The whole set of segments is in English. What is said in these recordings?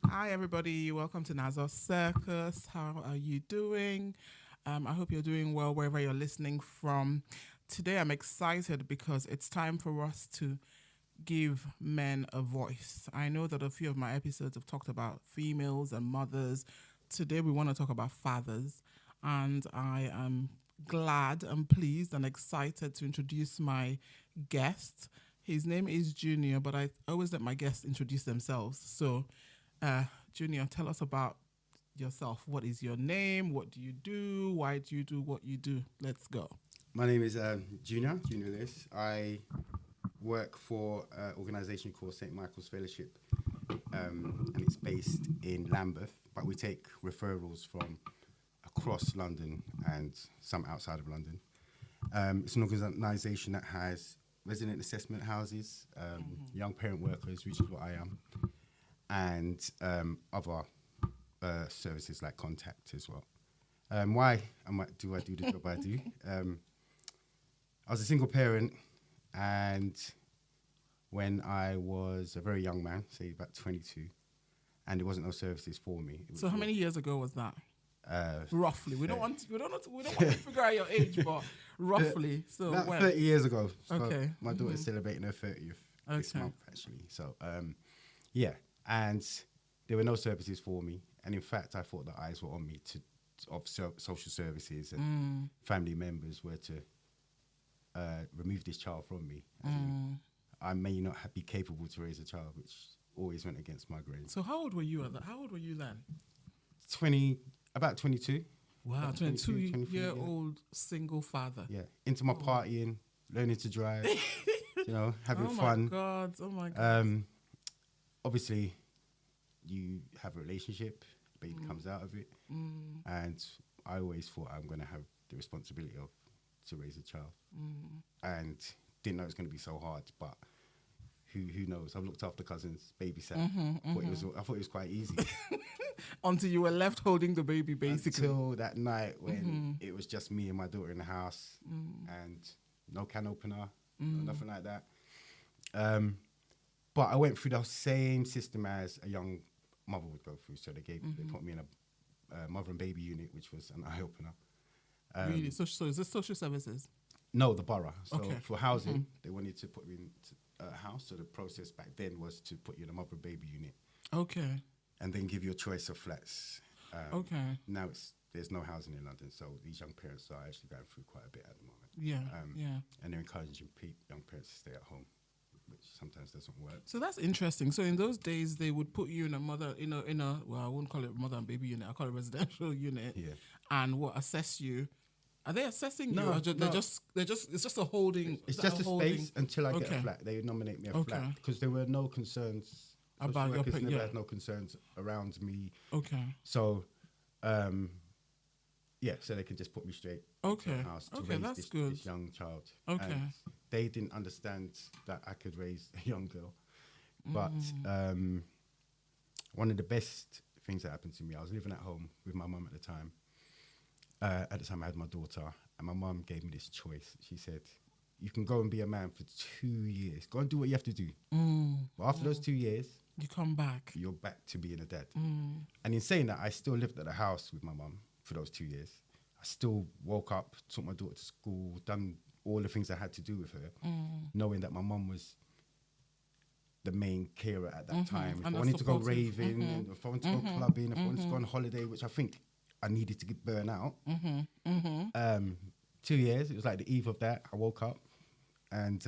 Hi, everybody. Welcome to Nazo Circus. How are you doing? I hope you're doing well wherever you're listening from. Today, I'm excited because it's time for us to give men a voice. I know that a few of my episodes have talked about females and mothers. Today, we want to talk about fathers. And I am glad and pleased and excited to introduce my guest. His name is Junior, but I always let my guests introduce themselves. So, Junior, tell us about yourself. What is your name? What do you do? Why do you do what you do? Let's go. My name is Junior Lewis. I work for an organisation called St. Michael's Fellowship, and it's based in Lambeth, but we take referrals from across London and some outside of London. It's an organisation that has resident assessment houses, young parent workers, which is what I am, and other services like Contact as well. Why do I do the job I do? I was a single parent, and when I was a very young man, say about 22, and there wasn't no services for me. So how many years ago was that? Roughly. We don't want to figure out your age, but roughly. So about when? 30 years ago. So Okay. my daughter's celebrating her 30th this month, actually. So, yeah. And there were no services for me. And in fact, I thought the eyes were on me of social services and family members were to remove this child from me. I may not be capable to raise a child, which always went against my grain. So how old were you How old were you then? About 22. Wow, 22-year-old single father. Yeah, into my partying, learning to drive, having fun. Oh my God. Obviously, you have a relationship, baby comes out of it, and I always thought I'm going to have the responsibility to raise a child, and didn't know it was going to be so hard, but who knows? I've looked after cousins, babysat. I thought it was quite easy. Until you were left holding the baby, basically. Until that night when it was just me and my daughter in the house, and no can opener, nothing like that. But I went through the same system as a young mother would go through. So they put me in a mother and baby unit, which was an eye opener. Really? So is this social services? No, the borough. So for housing, they wanted to put me in a house. So the process back then was to put you in a mother and baby unit. Okay. And then give you a choice of flats. Now there's no housing in London, so these young parents are actually going through quite a bit at the moment. Yeah. And they're encouraging young parents to stay at home, which sometimes doesn't work. So that's interesting. So in those days, they would put you in a well, I wouldn't call it mother and baby unit. I call it residential unit. Yeah. And assess you. Are they assessing no, you? Or no. It's just a holding. It's just a space until I get a flat. They nominate me a flat because there were no concerns about your never had no concerns around me. Okay. So, so they could just put me straight to the house to raise this young child. Okay. And they didn't understand that I could raise a young girl. But one of the best things that happened to me, I was living at home with my mum at the time. At the time I had my daughter, and my mum gave me this choice. She said, you can go and be a man for 2 years. Go and do what you have to do. But after those 2 years, you come back. You're back to being a dad. And in saying that, I still lived at the house with my mum for those 2 years. I still woke up, took my daughter to school, done all the things I had to do with her, knowing that my mum was the main carer at that time. If I wanted to go raving, and if I wanted to go clubbing, if I wanted to go on holiday, which I think I needed to get burnt out. 2 years, it was like the eve of that. I woke up and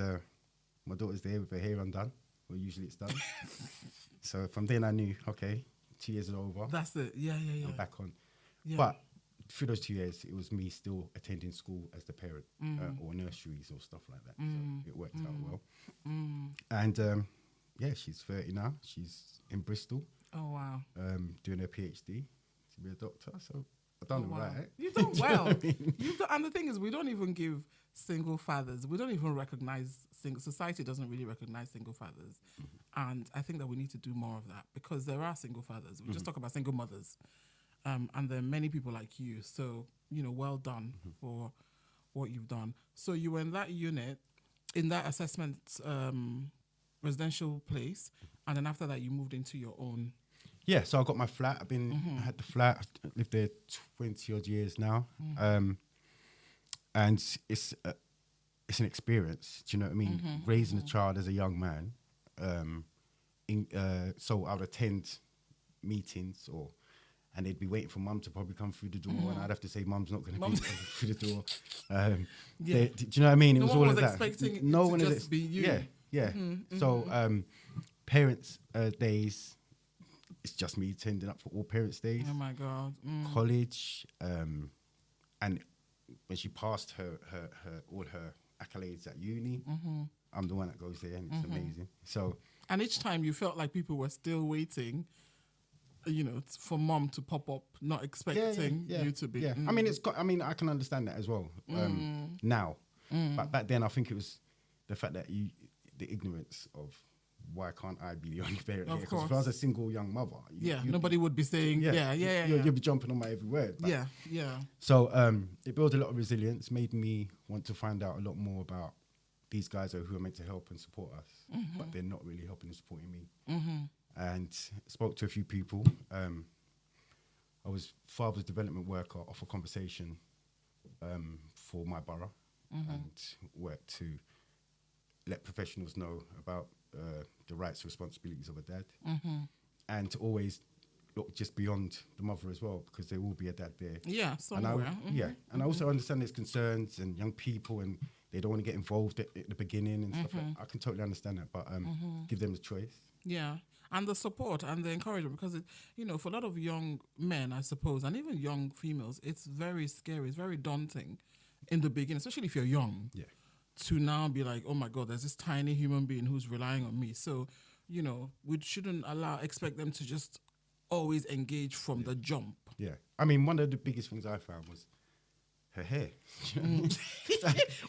my daughter's there with her hair undone. Well, usually it's done. So from then I knew, okay, 2 years is over. That's it. Yeah. I'm back on. Yeah. But through those 2 years, it was me still attending school as the parent or nurseries or stuff like that. So it worked out well. And she's 30 now. She's in Bristol. Oh, wow. Doing her PhD to be a doctor. So I've done all right. You've done well. And the thing is, we don't even give single fathers. We don't even recognize society doesn't really recognize single fathers. And I think that we need to do more of that because there are single fathers. We just talk about single mothers. And there are many people like you. So, well done for what you've done. So you were in that unit, in that assessment residential place, and then after that you moved into your own. Yeah, so I got my flat. I had the flat. I've lived there 20 odd years now, and it's an experience. Do you know what I mean? Raising a child as a young man. So I would attend meetings and they'd be waiting for mum to probably come through the door, and I'd have to say mum's not going to be through the door. Do you know what I mean? It No was one all was of that. expecting No it one to is just be you. Yeah. So parents' days, it's just me turning up for all parents' days. Oh my God. College, and when she passed her all her accolades at uni, I'm the one that goes there, and it's amazing. So, and each time you felt like people were still waiting, for mom to pop up, not expecting you to be. Yeah. I mean, I can understand that as well now, but back then I think it was the fact that the ignorance of why can't I be the only parent here? Because if I was a single young mother, nobody would be saying, you'd be jumping on my every word. But Yeah. So it built a lot of resilience, made me want to find out a lot more about these guys who are meant to help and support us, but they're not really helping and supporting me. And spoke to a few people. I was father's development worker off a conversation for my borough, and worked to let professionals know about the rights and responsibilities of a dad, and to always look just beyond the mother as well, because there will be a dad there. Yeah, somewhere. And I also understand there's concerns and young people, and they don't want to get involved at the beginning and stuff like that. I can totally understand that, but give them the choice. Yeah, and the support and the encouragement, because for a lot of young men, I suppose, and even young females, it's very scary, it's very daunting in the beginning, especially if you're young. Yeah. To now be like, oh my God, there's this tiny human being who's relying on me. So, we shouldn't expect them to just always engage from the jump. Yeah. I mean, one of the biggest things I found was her hair.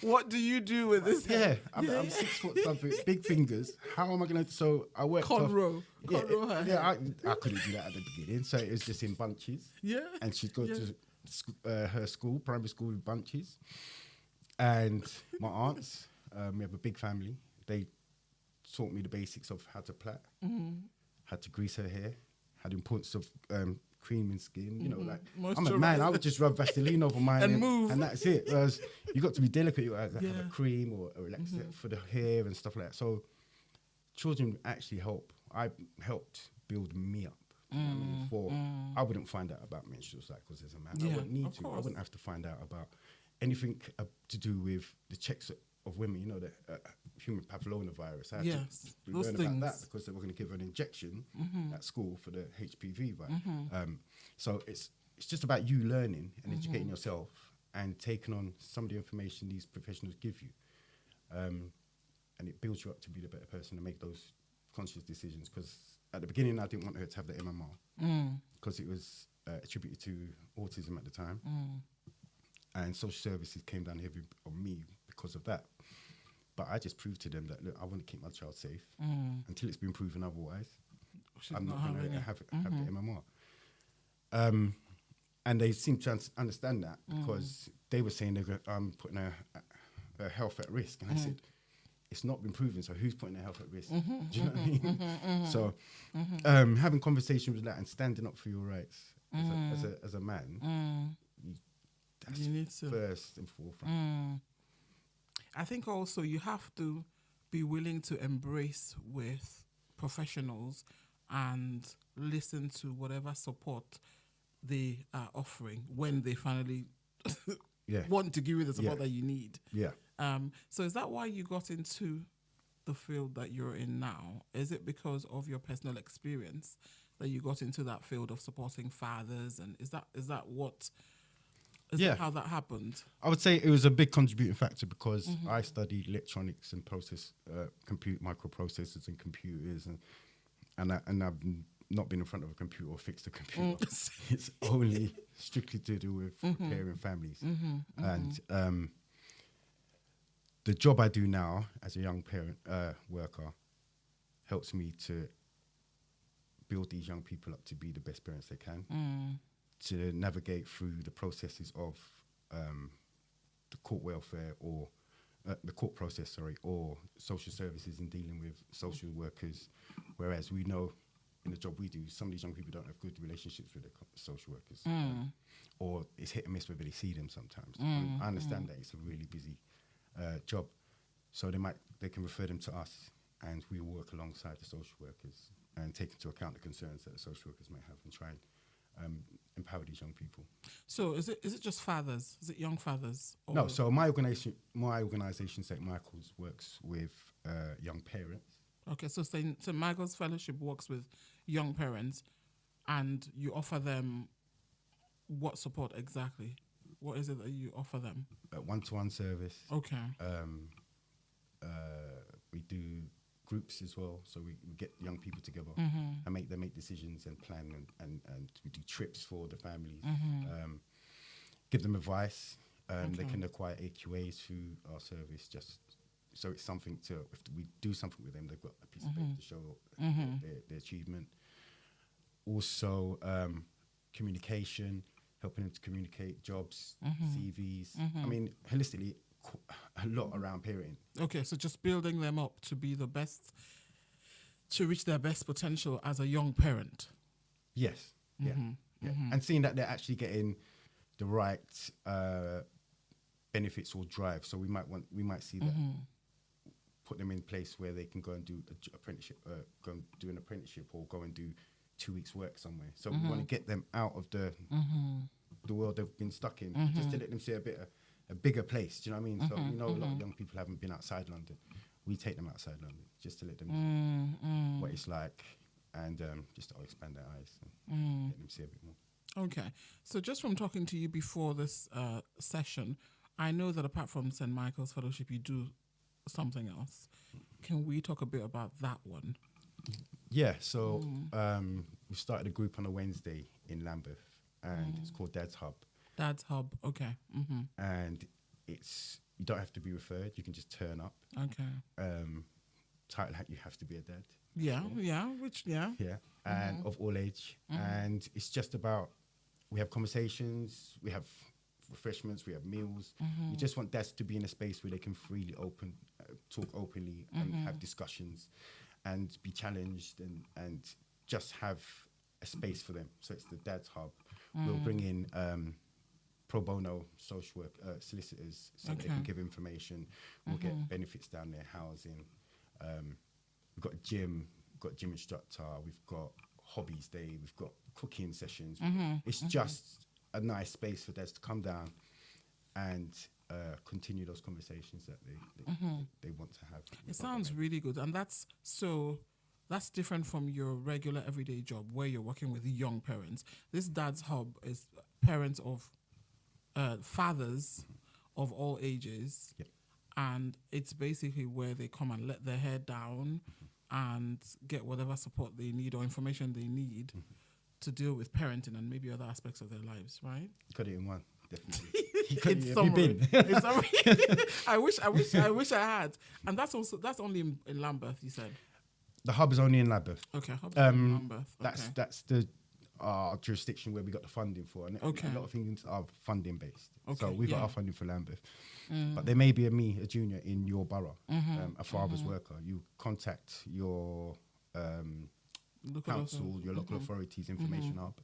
What do you do with this hair? I'm 6 foot something, big fingers. How am I going to, so I worked Cornrow her hair. I couldn't do that at the beginning. So it was just in bunches. Yeah. And she'd go to her school, primary school, with bunches. And my aunts, we have a big family. They taught me the basics of how to plait, how to grease her hair, how the importance of creaming skin. I'm a man. I would just rub Vaseline over mine and move, and that's it. Whereas you got to be delicate. You have a cream or a relaxer for the hair and stuff like that. So children actually help. I helped build me up. I wouldn't find out about menstrual cycles as a man. I wouldn't need to. I wouldn't have to find out about anything to do with the checks of women, the human papillomavirus. I had to those learn things. about that because they were going to give her an injection at school for the HPV virus. So it's just about you learning and educating yourself and taking on some of the information these professionals give you. And it builds you up to be the better person to make those conscious decisions. Because at the beginning, I didn't want her to have the MMR because it was attributed to autism at the time. And social services came down heavy on me because of that. But I just proved to them that, look, I want to keep my child safe until it's been proven otherwise. I'm not going to have the MMR. And they seemed to understand that because they were saying I'm putting her health at risk. And I said, it's not been proven, so who's putting their health at risk? Do you know what I mean? So having conversations with that and standing up for your rights as a man, that's you need to first and forefront. I think also you have to be willing to embrace with professionals and listen to whatever support they are offering when they finally want to give you the support that you need. Yeah. So is that why you got into the field that you're in now? Is it because of your personal experience that you got into that field of supporting fathers? And is that what... Is that how that happened? I would say it was a big contributing factor because I studied electronics and microprocessors and computers, and I've not been in front of a computer or fixed a computer. It's only strictly to do with preparing families. And the job I do now as a young parent worker helps me to build these young people up to be the best parents they can. To navigate through the processes of the court welfare or the court process, sorry, or social services in dealing with social workers. Whereas we know in the job we do, some of these young people don't have good relationships with their social workers, or it's hit and miss whether they see them sometimes. I understand that it's a really busy job, so they can refer them to us, and we work alongside the social workers and take into account the concerns that the social workers may have and try and empower these young people. So is it just fathers? Is it young fathers? Or No, so my organisation, St. Michael's, works with young parents. Okay, so St. Michael's Fellowship works with young parents, and you offer them what support exactly? What is it that you offer them? One-to-one service. Okay. We do groups as well, so we get young people together and make them make decisions and plan, and we do trips for the families. Give them advice. They can acquire AQAs through our service, just so it's something to, if we do something with them, they've got a piece of paper to show their achievement. Also, communication, helping them to communicate jobs, CVs. I mean, holistically, a lot around parenting. Okay, so just building them up to be the best, to reach their best potential as a young parent. Yes, yeah. And seeing that they're actually getting the right benefits or drive. So we might see that, put them in place where they can go and do apprenticeship, go and do an apprenticeship, or go and do 2 weeks work somewhere. So we want to get them out of the world they've been stuck in, just to let them see a bigger place. Do you know what I mean? So a lot of young people haven't been outside London. We take them outside London just to let them know what it's like, and just to expand their eyes and let them see a bit more. Okay, so just from talking to you before this session, I know that apart from St. Michael's Fellowship, you do something else. Can we talk a bit about that one? Yeah, so we started a group on a Wednesday in Lambeth, and it's called Dad's Hub. Dad's Hub, okay. And you don't have to be referred, you can just turn up. Okay. Title, you have to be a dad. Yeah, and of all age. And it's just about, we have conversations, we have refreshments, we have meals. We just want dads to be in a space where they can freely talk openly and have discussions and be challenged and just have a space for them. So it's the Dad's Hub. We'll bring in pro bono social work solicitors, so they can give information. We'll get benefits down there, housing. We've got a gym, instructor. We've got hobbies day. We've got cooking sessions. It's just a nice space for dads to come down and continue those conversations that they want to have. It sounds really good, and that's different from your regular everyday job where you're working with young parents. This Dad's Hub is parents of fathers of all ages, and it's basically where they come and let their hair down and get whatever support they need or information they need to deal with parenting and maybe other aspects of their lives, right? Got it in one, definitely. It's summary. It's summary. I wish I had. And that's only in Lambeth, you said. The hub is only in Lambeth. Okay, hub is in Lambeth. That's the jurisdiction where we got the funding for, and a lot of things are funding based. So we got our funding for Lambeth, but there may be a junior in your borough, a father's worker. You contact your council, your local authorities information hub,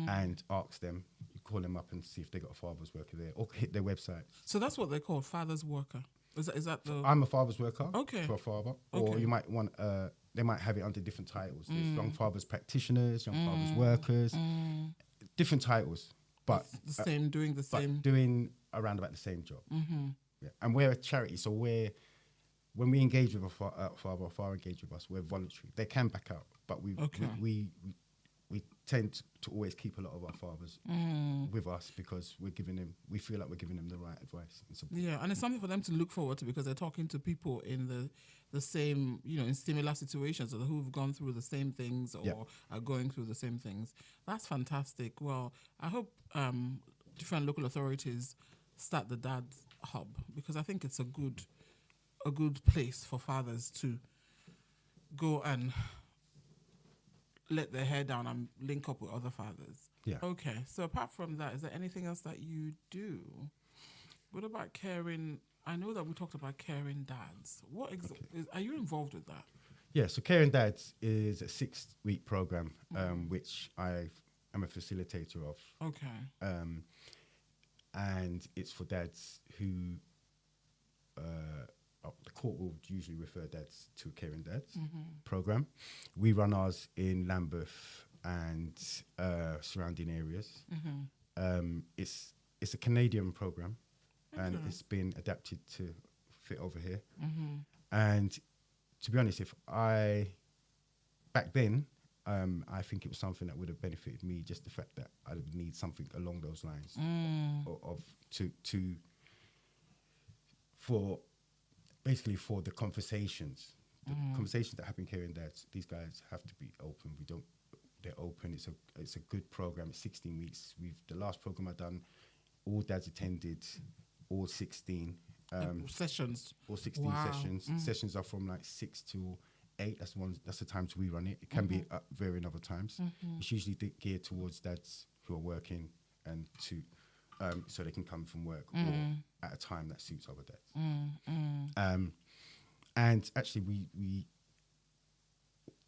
and ask them. You call them up and see if they got a father's worker there, or hit their website. So that's what they call father's worker. Is that the? I'm a father's worker. Okay. For a father, or you might want they might have it under different titles. There's young fathers practitioners, young fathers workers, different titles, but it's the same, doing the same, doing around about the same job. Yeah. And we're a charity, so when we engage with a father or father engage with us, we're voluntary. They can back out, but we tend to always keep a lot of our fathers with us because we feel like we're giving them the right advice and support. Yeah, and it's something for them to look forward to because they're talking to people in the same, in similar situations or who've gone through the same things or are going through the same things. That's fantastic. Well, I hope different local authorities start the Dad's Hub because I think it's a good place for fathers to go and let their hair down and link up with other fathers. Yeah. Okay. So apart from that, is there anything else that you do? What about caring? I know that we talked about caring dads. Are you involved with that? Yeah, so Caring Dads is a 6-week program, which I am a facilitator of. Okay. And it's for dads who the court will usually refer dads to Caring Dads program. We run ours in Lambeth and surrounding areas. It's a Canadian program, and it's been adapted to fit over here. And to be honest, back then, I think it was something that would have benefited me, just the fact that I would need something along those lines for the conversations. The conversations that happen here and there, these guys have to be open. They're open. It's a good program. It's 16 weeks. The last program I done, all dads attended, all 16 sessions. All 16 sessions. Sessions are from like 6 to 8. That's the times we run it. It can be varying other times. It's usually geared towards dads who are working and so they can come from work or at a time that suits other dads. And actually, we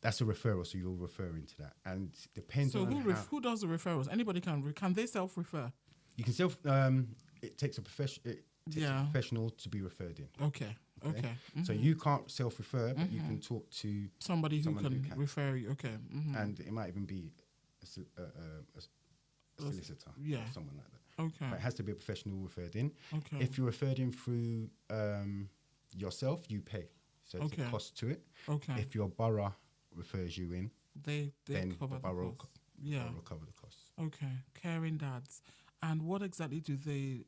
that's a referral, so you're referring to that, and depends on who does the referrals? Anybody can they self-refer? You can it takes a professional to be referred in. Okay. So you can't self-refer, but you can talk to somebody who can refer you. Okay. And it might even be a solicitor or someone like that. Okay. But it has to be a professional referred in. Okay. If you're referred in through yourself, you pay. So it's a cost to it. Okay. If your borough refers you in, then cover the borough the cost. Yeah. Will cover the costs. Okay. Caring dads. And what exactly do they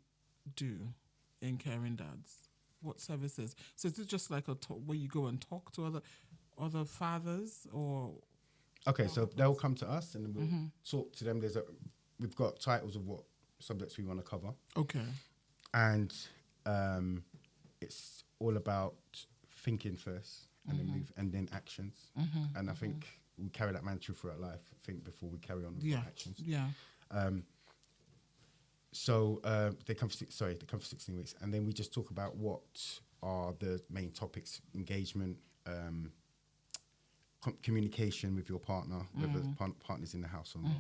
do in Caring Dads? What services? So is it just like where you go and talk to other fathers, or? Okay, so they'll come to us and we'll talk to them. We've got titles of what subjects we want to cover. Okay. And it's all about thinking first and then move and then actions. And I think we carry that mantra throughout life. Think before we carry on with actions. Yeah. So they come for 16 weeks, and then we just talk about what are the main topics: engagement, communication with your partner, whether the partner's in the house or not.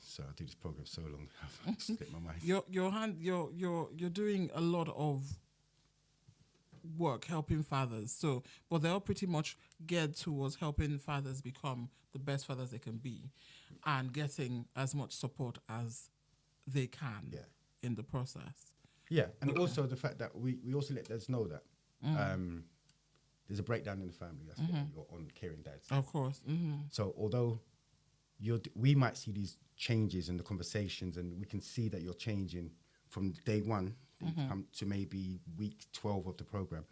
So I do this program so long, I've slipped my mind. You're doing a lot of work helping fathers. So, but they're all pretty much geared towards helping fathers become the best fathers they can be, and getting as much support as they can in the process. Yeah, and also the fact that we also let dads know that there's a breakdown in the family. That's what you're on Caring Dads. Of course. So although we might see these changes in the conversations, and we can see that you're changing from day one to maybe week 12 of the program.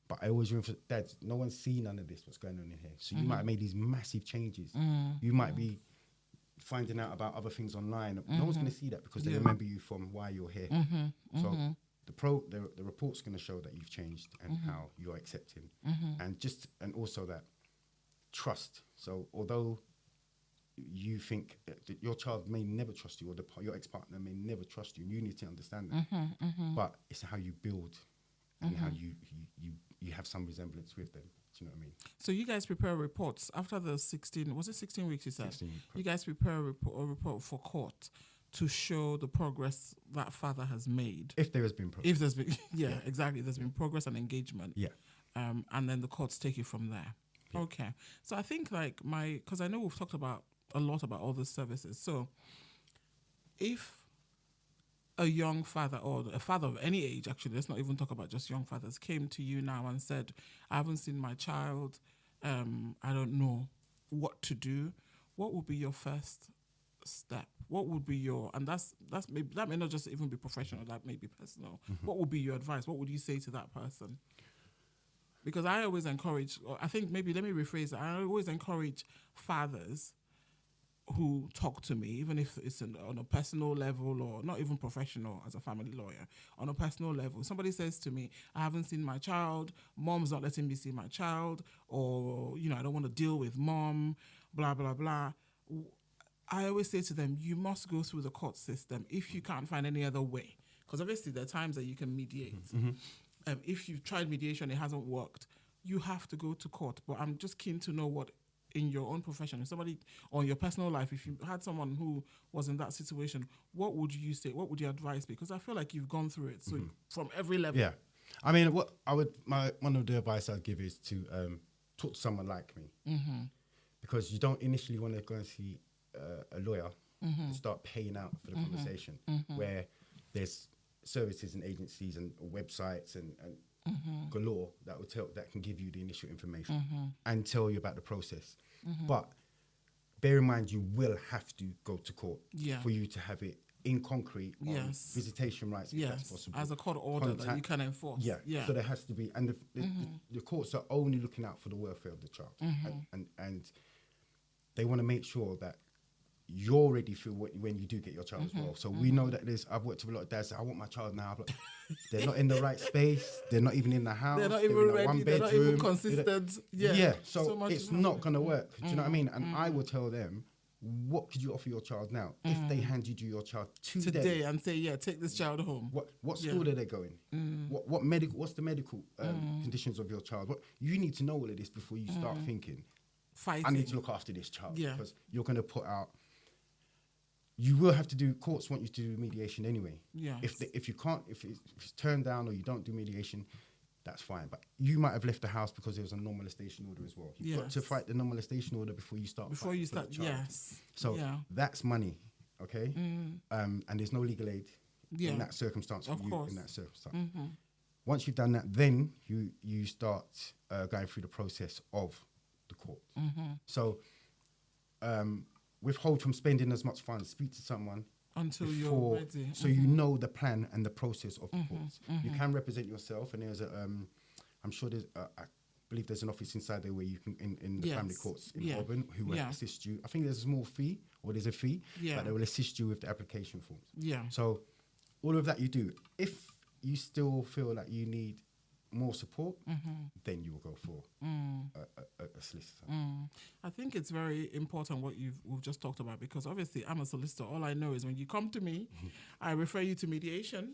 But I always remember, dads, no one's seen none of this, what's going on in here. So you might have made these massive changes. You might be finding out about other things online. No one's going to see that because they remember you from why you're here. So the report's going to show that you've changed and how you're accepting. And also that trust. So although you think that your child may never trust you, or your ex-partner may never trust you, and you need to understand that. But it's how you build and how you have some resemblance with them. Do you know what I mean? So you guys prepare reports after the 16 weeks you said? 16 weeks. You guys prepare a report for court to show the progress that father has made. If there has been progress. If there's been, exactly. There's been progress and engagement. Yeah. And then the courts take it from there. Yeah. Okay. So I think because I know we've talked a lot about all these services. So if a young father, or a father of any age, actually, let's not even talk about just young fathers, came to you now and said, I haven't seen my child, I don't know what to do, what would be your first step? What would be and that may not just even be professional, that may be personal. What would be your advice? What would you say to that person? Because I always encourage, or I think maybe let me rephrase it, I always encourage fathers who talk to me, even if it's on a personal level or not even professional as a family lawyer, on a personal level. Somebody says to me, I haven't seen my child, mom's not letting me see my child, or, I don't want to deal with mom, blah, blah, blah. I always say to them, you must go through the court system if you can't find any other way. Because obviously there are times that you can mediate. If you've tried mediation, it hasn't worked, you have to go to court. But I'm just keen to know what, in your own profession, if somebody, or in your personal life, if you had someone who was in that situation, what would you say? What would your advice be? Because I feel like you've gone through it. So from every level. Yeah. I mean, what I would, one of the advice I'd give is to talk to someone like me. Because you don't initially want to go and see a lawyer and start paying out for the conversation, where there's services and agencies and websites and galore that can give you the initial information and tell you about the process. But bear in mind, you will have to go to court for you to have it in concrete on visitation rights, if that's possible. As a court order that you can enforce. So there has to be, and the courts are only looking out for the welfare of the child, and they want to make sure that you're ready for when you do get your child as well. So we know that I've worked with a lot of dads. I want my child now. But they're not in the right space. They're not even in the house. They're not even ready. One bedroom, they're not even consistent. So it's not going to work. Do you know what I mean? And I will tell them, what could you offer your child now if they handed you your child today and say, take this child home? What school are they going? What's the medical conditions of your child? You need to know all of this before you start thinking, fighting. I need to look after this child, because you're going to put out. You will have to do. Courts want you to do mediation anyway. If you can't, if it's turned down or you don't do mediation, that's fine. But you might have left the house because there was a non molestation order as well. You've got to fight the non molestation order before you start. So that's money, okay? And there's no legal aid in that circumstance for you in that circumstance. Once you've done that, then you start going through the process of the court. So withhold from spending as much funds. Speak to someone until you're ready, so you know the plan and the process of the courts. You can represent yourself, and there's I'm sure there's I believe there's an office inside there where you can in the family courts in Auburn who will assist you. I think there's a small fee, or there's a fee, but they will assist you with the application forms. So all of that you do. If you still feel like you need more support, then you will go for a solicitor. I think it's very important what we've just talked about, because obviously I'm a solicitor. All I know is when you come to me, I refer you to mediation,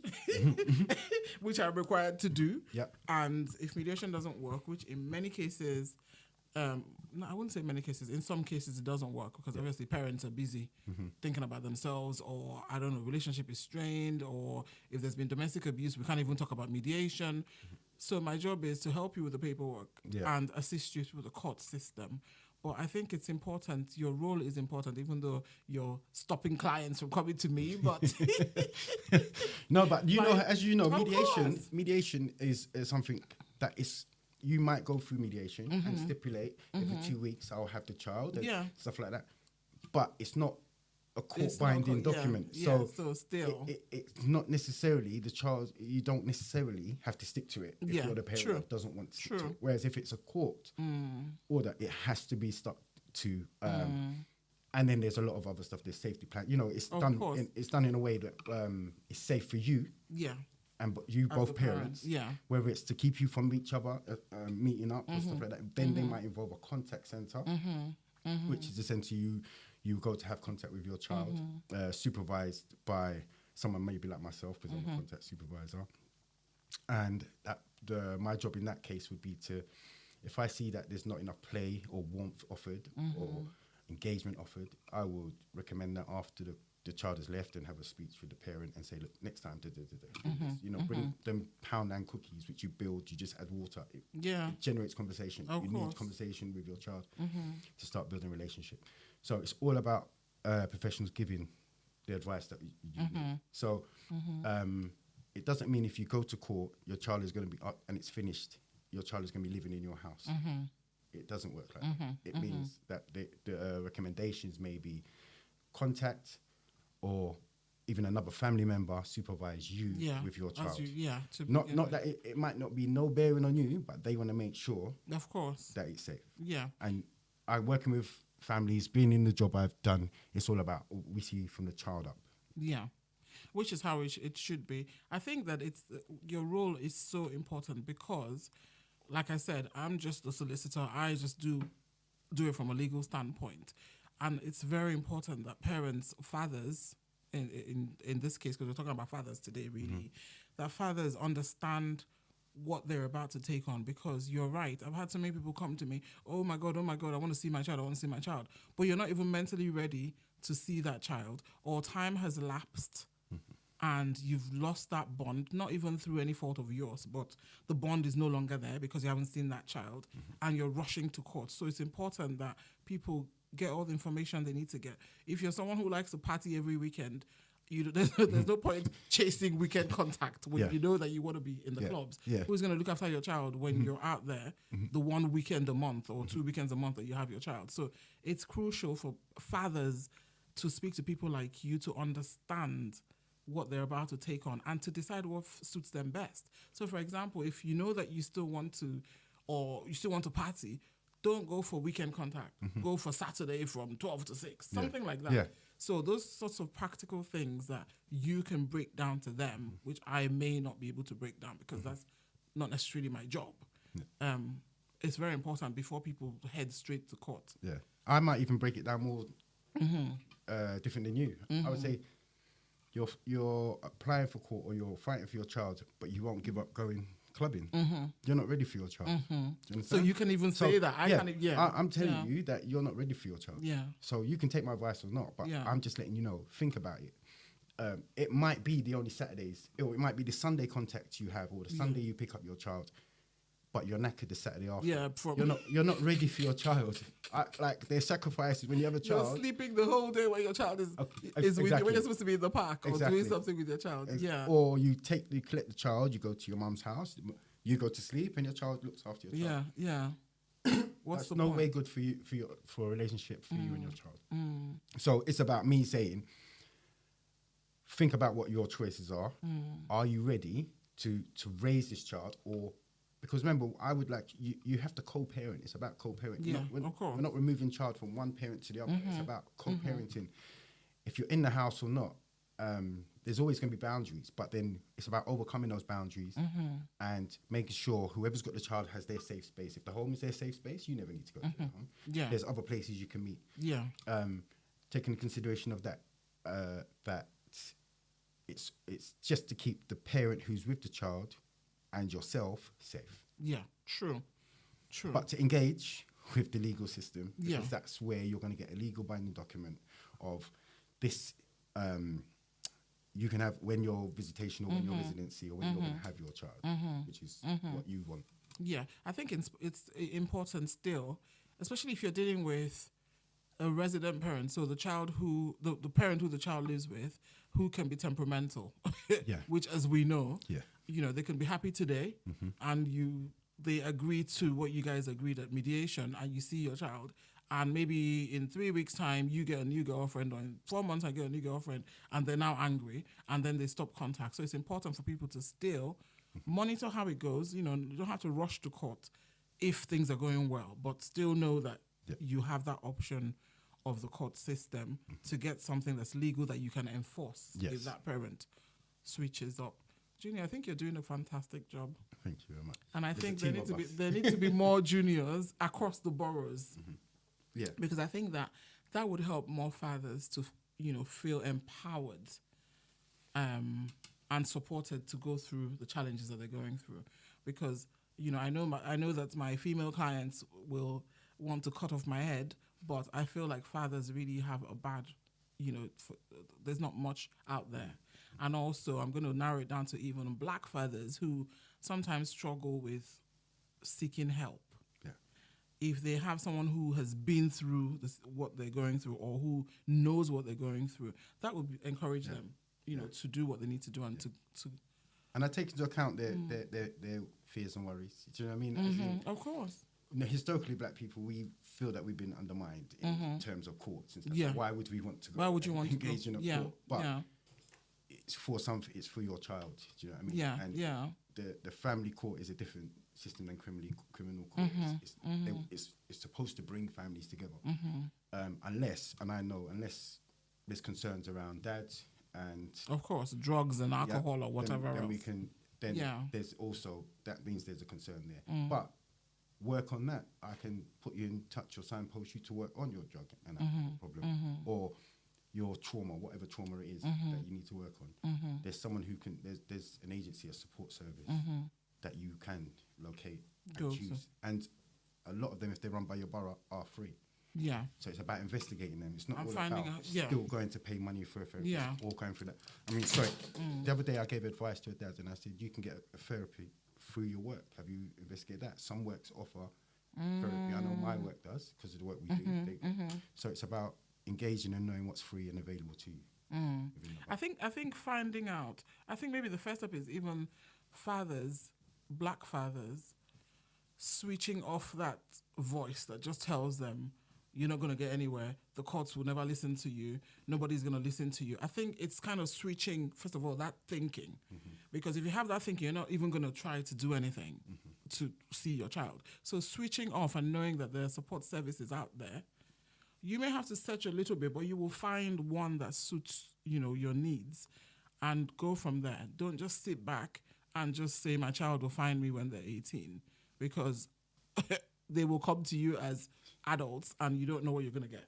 which I'm required to do. And if mediation doesn't work, which in many cases, no, I wouldn't say many cases. In some cases, it doesn't work because obviously parents are busy thinking about themselves, or I don't know, relationship is strained, or if there's been domestic abuse, we can't even talk about mediation. So my job is to help you with the paperwork and assist you through the court system. But I think it's important. Your role is important, even though you're stopping clients from coming to me. But no, but as you know, mediation is something that is. You might go through mediation and stipulate every 2 weeks I'll have the child and stuff like that. But it's not a court-binding document. So still. It's not necessarily the child, you don't necessarily have to stick to it if you're the parent that doesn't want to stick to it. Whereas if it's a court order, it has to be stuck to. And then there's a lot of other stuff. There's safety plan. It's done in a way that is safe for you. And you both parents, whether it's to keep you from each other meeting up or stuff like that, then they might involve a contact center, which is the center you go to have contact with your child, supervised by someone maybe like myself, because I'm a contact supervisor. And my job in that case would be to, if I see that there's not enough play or warmth offered or engagement offered, I would recommend that after the child has left and have a speech with the parent and say, look, next time, bring them pound and cookies, which you build, you just add water. It generates conversation. Need conversation with your child to start building a relationship. So it's all about professionals giving the advice that you need. So it doesn't mean if you go to court, your child is going to be up and it's finished, your child is going to be living in your house. It doesn't work like that. It means that the recommendations may be contact, or even another family member supervise you with your child. Not that it might not be no bearing on you, but they want to make sure, of course, that it's safe. And I'm working with families, being in the job I've done, it's all about we see from the child up. Which is how it should be. I think that your role is so important because, like I said, I'm just a solicitor. I just do it from a legal standpoint. And it's very important that parents, fathers, in this case, because we're talking about fathers today, really, that fathers understand what they're about to take on. Because you're right, I've had so many people come to me, oh my God, I want to see my child. But you're not even mentally ready to see that child, or time has lapsed and you've lost that bond, not even through any fault of yours, but the bond is no longer there because you haven't seen that child, and you're rushing to court. So it's important that people get all the information they need to get. If you're someone who likes to party every weekend, there's no point chasing weekend contact when you know that you want to be in the clubs. Yeah. Who's going to look after your child when you're out there the one weekend a month or 2 weekends a month that you have your child? So it's crucial for fathers to speak to people like you to understand what they're about to take on and to decide what suits them best. So, for example, if you know that you still want to party, don't go for weekend contact. Go for Saturday from 12 to 6, something like that. Yeah. So those sorts of practical things that you can break down to them, which I may not be able to break down because that's not necessarily my job. It's very important before people head straight to court. Yeah, I might even break it down more different than you. I would say you're applying for court or you're fighting for your child, but you won't give up going clubbing. You're not ready for your child. Do you understand? So you can even say that. I'm telling you that you're not ready for your child. Yeah. So you can take my advice or not, but I'm just letting you know, think about it. It might be the only Saturdays, or it might be the Sunday contact you have, or the Sunday you pick up your child, but you're knackered the Saturday after. Yeah, you're not ready for your child. Like there's sacrifices when you have a child. You're sleeping the whole day when your child is with you, when you're supposed to be in the park or doing something with your child. Or you collect the child, you go to your mum's house, you go to sleep, and your child looks after your child. Yeah. That's no way good for a relationship for you and your child. So it's about me saying, think about what your choices are. Are you ready to raise this child? Or because remember, I would like you have to co-parent. It's about co-parenting. Yeah, of course. We're not removing child from one parent to the other. It's about co-parenting. If you're in the house or not, there's always going to be boundaries. But then it's about overcoming those boundaries and making sure whoever's got the child has their safe space. If the home is their safe space, you never need to go to the home. Yeah. There's other places you can meet. Yeah. Taking consideration of that, that it's just to keep the parent who's with the child and yourself safe. Yeah, true. But to engage with the legal system, because that's where you're going to get a legal binding document of this. You can have when your visitation or when your residency or when you're going to have your child, which is what you want. Yeah, I think it's important still, especially if you're dealing with a resident parent, so the parent who the child lives with, who can be temperamental, which, as we know, they can be happy today, and they agree to what you guys agreed at mediation, and you see your child, and maybe in 3 weeks' time you get a new girlfriend, or in 4 months I get a new girlfriend, and they're now angry, and then they stop contact. So it's important for people to still monitor how it goes. You don't have to rush to court if things are going well, but still know that you have that option of the court system to get something that's legal that you can enforce if that parent switches up. Junior, I think you're doing a fantastic job. Thank you very much. And I think there need to be more juniors across the boroughs. Yeah. Because I think that would help more fathers to, feel empowered and supported to go through the challenges that they're going through. Because, I know that my female clients will want to cut off my head, but I feel like fathers really have a bad, there's not much out there. And also, I'm going to narrow it down to even black fathers who sometimes struggle with seeking help. Yeah. If they have someone who has been through what they're going through, or who knows what they're going through, that would encourage them, to do what they need to do and to. And I take into account their fears and worries. Do you know what I mean? Of course. Historically, black people, we feel that we've been undermined in terms of courts and stuff. Yeah. So why would we want to go? Why would you want to engage in a court? But it's for something. It's for your child. Do you know what I mean? Yeah. And the family court is a different system than criminal court. It's supposed to bring families together. Unless there's concerns around dads and of course drugs and alcohol or whatever. Then we can. Then there's also that means there's a concern there. But work on that. I can put you in touch or signpost you to work on your drug and alcohol problem or your trauma, whatever trauma it is that you need to work on. There's someone who can, there's an agency, a support service that you can locate and choose. And a lot of them, if they're run by your borough, are free. Yeah. So it's about investigating them. It's not I'm all finding about out, yeah. still going to pay money for a therapist or going through that. I mean, sorry, the other day I gave advice to a dad and I said, you can get a therapy through your work. Have you investigated that? Some works offer therapy. I know my work does because of the work we do. So it's about engaging and knowing what's free and available to you. I think finding out, I think maybe the first step is even fathers, black fathers, switching off that voice that just tells them, you're not going to get anywhere. The courts will never listen to you. Nobody's going to listen to you. I think it's kind of switching, first of all, that thinking. Because if you have that thinking, you're not even going to try to do anything to see your child. So switching off and knowing that there are support services out there, you may have to search a little bit, but you will find one that suits, your needs and go from there. Don't just sit back and just say, my child will find me when they're 18, because they will come to you as adults and you don't know what you're going to get.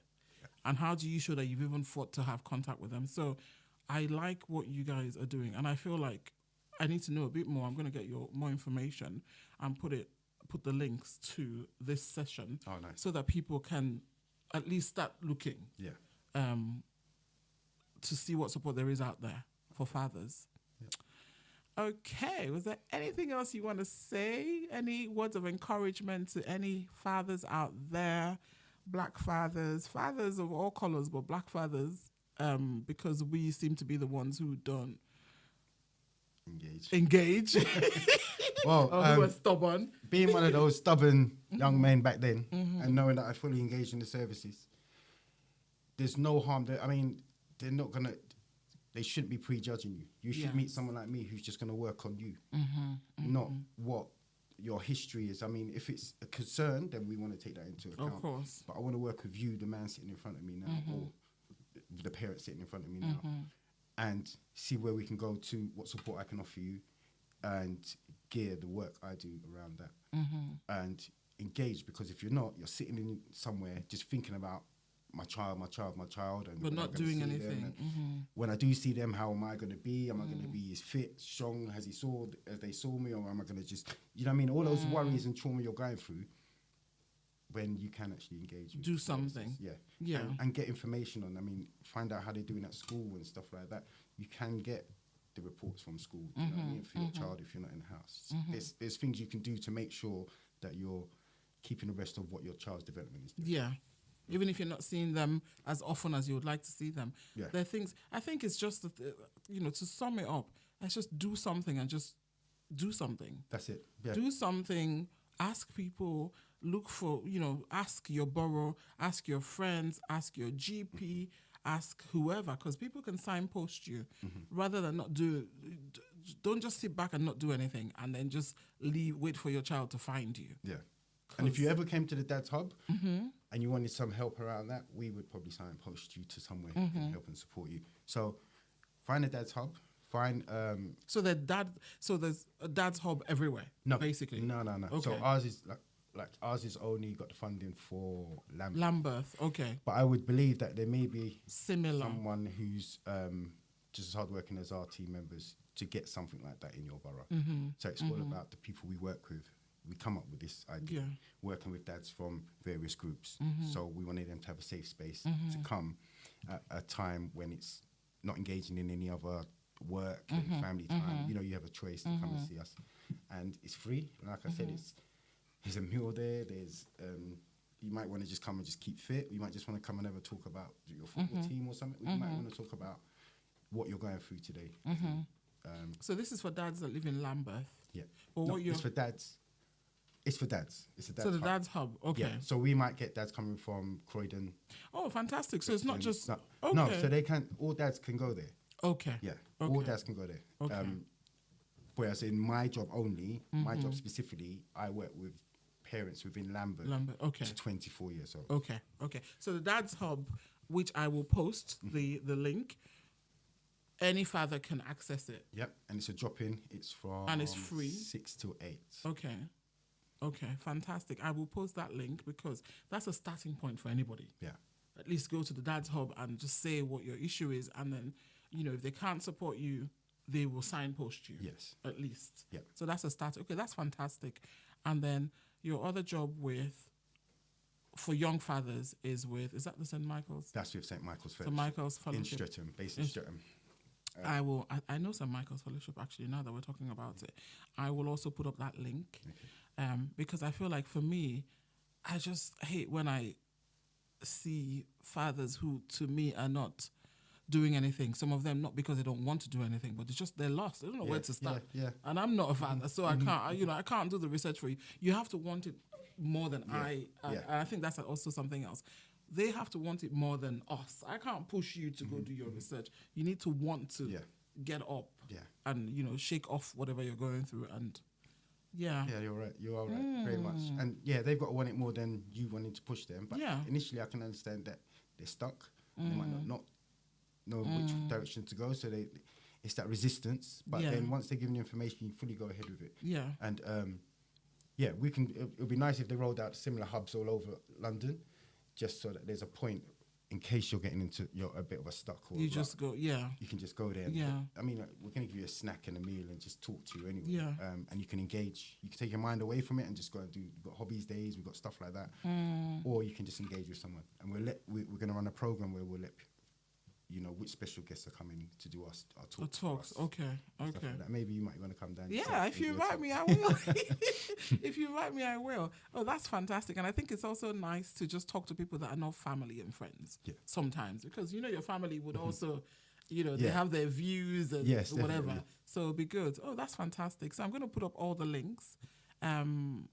And how do you show that you've even fought to have contact with them? So I like what you guys are doing, and I feel like I need to know a bit more. I'm going to get more information and put the links to this session so that people can at least start looking to see what support there is out there for fathers. Okay, was there anything else you want to say? Any words of encouragement to any fathers out there? Black fathers of all colors, but black fathers, because we seem to be the ones who don't engage. Well, who are stubborn. Being one of those stubborn young men back then, and knowing that I fully engaged in the services, there's no harm there. I mean, they shouldn't be prejudging you. You should meet someone like me who's just going to work on you, not what your history is. I mean, if it's a concern, then we want to take that into account. Of course. But I want to work with you, the man sitting in front of me now, or the parent sitting in front of me now, and see where we can go to, what support I can offer you, and gear the work I do around that. And engage, because if you're not, you're sitting in somewhere just thinking about my child, and but not doing anything. When I do see them, how am I going to be? Am I going to be as fit, strong as they saw me, or am I going to just, you know what I mean? All those worries and trauma you're going through, when you can actually engage with do something. And get information on. I mean, find out how they're doing at school and stuff like that. You can get the reports from school, you know what I mean, for your child if you're not in the house. There's things you can do to make sure that you're keeping abreast of what your child's development is doing. Yeah. Even if you're not seeing them as often as you would like to see them. There are things, I think it's just, to sum it up, let's just do something and just do something. That's it. Yeah. Do something, ask people, look for, ask your borough, ask your friends, ask your GP, ask whoever, because people can signpost you rather than not don't just sit back and not do anything and then just wait for your child to find you. Yeah. And if you ever came to the Dad's Hub and you wanted some help around that, we would probably signpost you to somewhere who can help and support you. So find a Dad's Hub. Find So there's a Dad's Hub everywhere. No, basically. No. Okay. So ours is like ours is only got the funding for Lambeth. Okay. But I would believe that there may be similar someone who's just as hardworking as our team members to get something like that in your borough. So it's all about the people we work with. We come up with this idea, working with dads from various groups. So we wanted them to have a safe space to come at a time when it's not engaging in any other work and family time. You have a choice to come and see us. And it's free. Like I said, there's a meal there. There's you might want to just come and just keep fit. You might just want to come and have a talk about your football team or something. You might want to talk about what you're going through today. So this is for dads that live in Lambeth? Yeah. Or it's for dads. It's for dads. It's a dad's So the hub. Dad's Hub, okay. Yeah. So we might get dads coming from Croydon. Oh, fantastic. So it's not just... No, so all dads can go there. Okay. Yeah, okay. all dads can go there. Okay. Whereas in my job only, my job specifically, I work with parents within Lambeth okay. to 24 years old. Okay. So the Dad's Hub, which I will post the link, any father can access it. Yep, and it's a drop-in. It's from and it's free 6 to 8. Okay. Okay, fantastic. I will post that link because that's a starting point for anybody. Yeah. At least go to the Dad's Hub and just say what your issue is, and then, if they can't support you, they will signpost you. Yes. At least. Yeah. So that's a start. Okay, that's fantastic. And then your other job for young fathers is that the St. Michael's? That's with St. Michael's St. Fellowship. Michael's In Fellowship. Streatham, based in Streatham. I know St. Michael's Fellowship actually, now that we're talking about it. I will also put up that link. Okay. Because I feel like for me, I just hate when I see fathers who to me are not doing anything. Some of them not because they don't want to do anything, but it's just they're lost. They don't know where to start. Yeah. And I'm not a father, so I can't. I can't do the research for you. You have to want it more than I. And I think that's also something else. They have to want it more than us. I can't push you to go do your research. You need to want to get up and shake off whatever you're going through. And yeah, you're right. You are right, very much. And they've got to want it more than you wanting to push them. But initially, I can understand that they're stuck. They might not know which direction to go, so it's that resistance. But then once they're given the information, you fully go ahead with it. Yeah. And we can. It'll be nice if they rolled out similar hubs all over London, just so that there's a point in case you're getting into a bit of a stuck. Or you just go. Yeah. You can just go there. And I mean, we're going to give you a snack and a meal and just talk to you anyway. Yeah. And you can engage. You can take your mind away from it and just go and do. We've got hobbies days. We've got stuff like that. Or you can just engage with someone. And we're going to run a program where we'll let which special guests are coming to do our talks. Okay. Like that. Maybe you might want to come down. Yeah, if you invite me, I will. If you invite me, I will. Oh, that's fantastic. And I think it's also nice to just talk to people that are not family and friends sometimes, because your family would also, they have their views and whatever. Definitely. So it'd be good. Oh, that's fantastic. So I'm going to put up all the links. And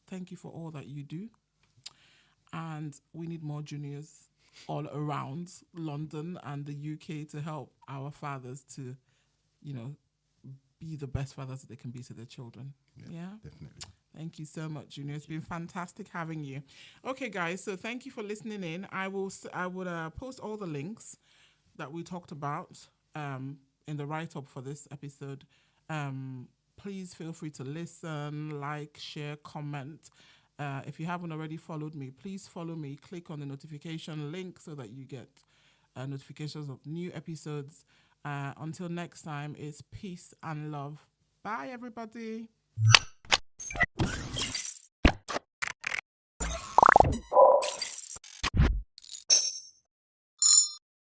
thank you for all that you do. And we need more juniors all around London and the UK to help our fathers to, be the best fathers that they can be to their children. Yeah? Definitely. Thank you so much, Junior. It's been fantastic having you. Okay, guys, so thank you for listening in. I would post all the links that we talked about in the write-up for this episode. Please feel free to listen, like, share, comment. If you haven't already followed me, please follow me. Click on the notification link so that you get notifications of new episodes. Until next time, it's peace and love. Bye, everybody.